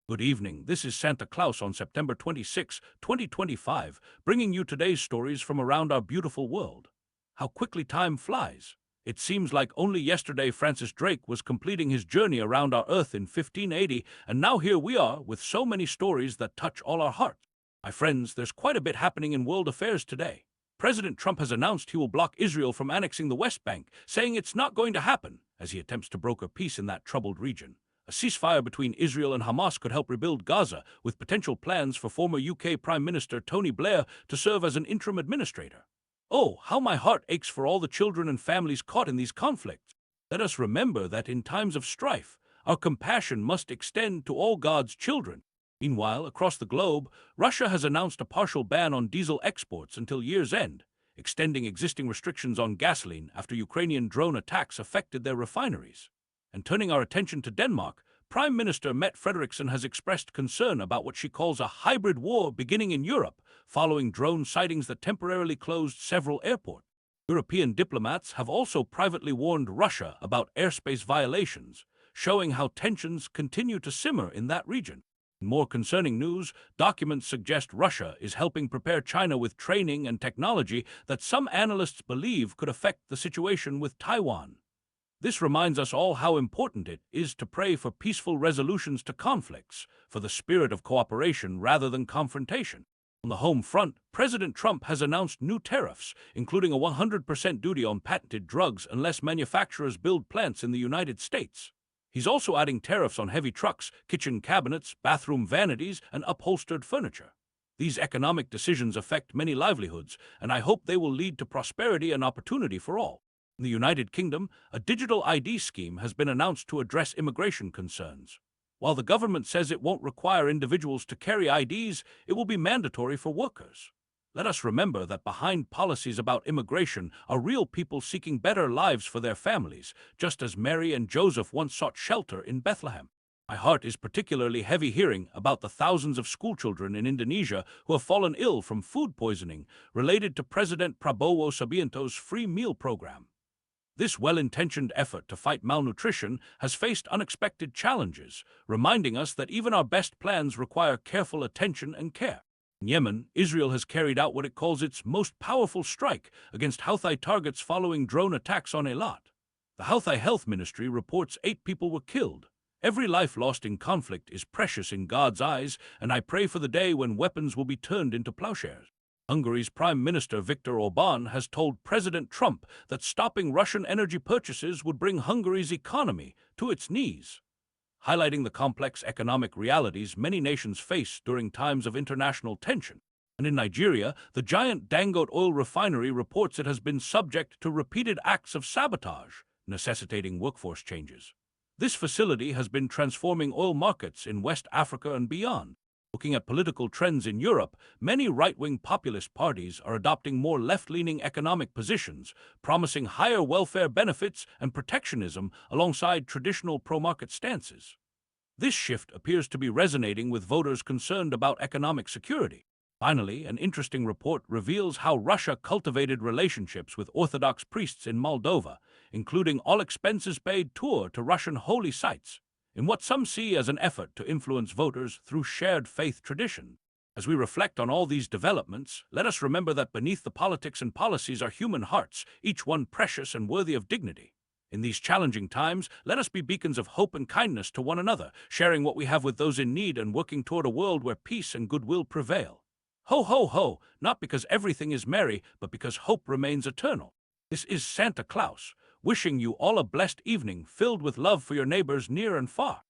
Good evening. This is Santa Claus on September 26, 2025, bringing you today's stories from around our beautiful world. How quickly time flies. It seems like only yesterday Francis Drake was completing his journey around our Earth in 1580, and now here we are with so many stories that touch all our hearts. My friends, there's quite a bit happening in world affairs today. President Trump has announced he will block Israel from annexing the West Bank, saying it's not going to happen, as he attempts to broker peace in that troubled region. A ceasefire between Israel and Hamas could help rebuild Gaza, with potential plans for former UK Prime Minister Tony Blair to serve as an interim administrator. Oh, how my heart aches for all the children and families caught in these conflicts. Let us remember that in times of strife, our compassion must extend to all God's children. Meanwhile, across the globe, Russia has announced a partial ban on diesel exports until year's end, extending existing restrictions on gasoline after Ukrainian drone attacks affected their refineries. And turning our attention to Denmark, Prime Minister Mette Frederiksen has expressed concern about what she calls a hybrid war beginning in Europe, following drone sightings that temporarily closed several airports. European diplomats have also privately warned Russia about airspace violations, showing how tensions continue to simmer in that region. In more concerning news, documents suggest Russia is helping prepare China with training and technology that some analysts believe could affect the situation with Taiwan. This reminds us all how important it is to pray for peaceful resolutions to conflicts, for the spirit of cooperation rather than confrontation. On the home front, President Trump has announced new tariffs, including a 100% duty on patented drugs unless manufacturers build plants in the United States. He's also adding tariffs on heavy trucks, kitchen cabinets, bathroom vanities, and upholstered furniture. These economic decisions affect many livelihoods, and I hope they will lead to prosperity and opportunity for all. In the United Kingdom, a digital ID scheme has been announced to address immigration concerns. While the government says it won't require individuals to carry IDs, it will be mandatory for workers. Let us remember that behind policies about immigration are real people seeking better lives for their families, just as Mary and Joseph once sought shelter in Bethlehem. My heart is particularly heavy hearing about the thousands of schoolchildren in Indonesia who have fallen ill from food poisoning related to President Prabowo Subianto's free meal program. This well-intentioned effort to fight malnutrition has faced unexpected challenges, reminding us that even our best plans require careful attention and care. In Yemen, Israel has carried out what it calls its most powerful strike against Houthi targets following drone attacks on Eilat. The Houthi Health Ministry reports 8 people were killed. Every life lost in conflict is precious in God's eyes, and I pray for the day when weapons will be turned into plowshares. Hungary's Prime Minister Viktor Orbán has told President Trump that stopping Russian energy purchases would bring Hungary's economy to its knees, highlighting the complex economic realities many nations face during times of international tension. And in Nigeria, the giant Dangote oil refinery reports it has been subject to repeated acts of sabotage, necessitating workforce changes. This facility has been transforming oil markets in West Africa and beyond. Looking at political trends in Europe, many right-wing populist parties are adopting more left-leaning economic positions, promising higher welfare benefits and protectionism alongside traditional pro-market stances. This shift appears to be resonating with voters concerned about economic security. Finally, an interesting report reveals how Russia cultivated relationships with Orthodox priests in Moldova, including all-expenses-paid tour to Russian holy sites, in what some see as an effort to influence voters through shared faith tradition. As we reflect on all these developments, let us remember that beneath the politics and policies are human hearts, each one precious and worthy of dignity. In these challenging times, let us be beacons of hope and kindness to one another, sharing what we have with those in need and working toward a world where peace and goodwill prevail. Ho, ho, ho, not because everything is merry, but because hope remains eternal. This is Santa Claus, wishing you all a blessed evening filled with love for your neighbors near and far.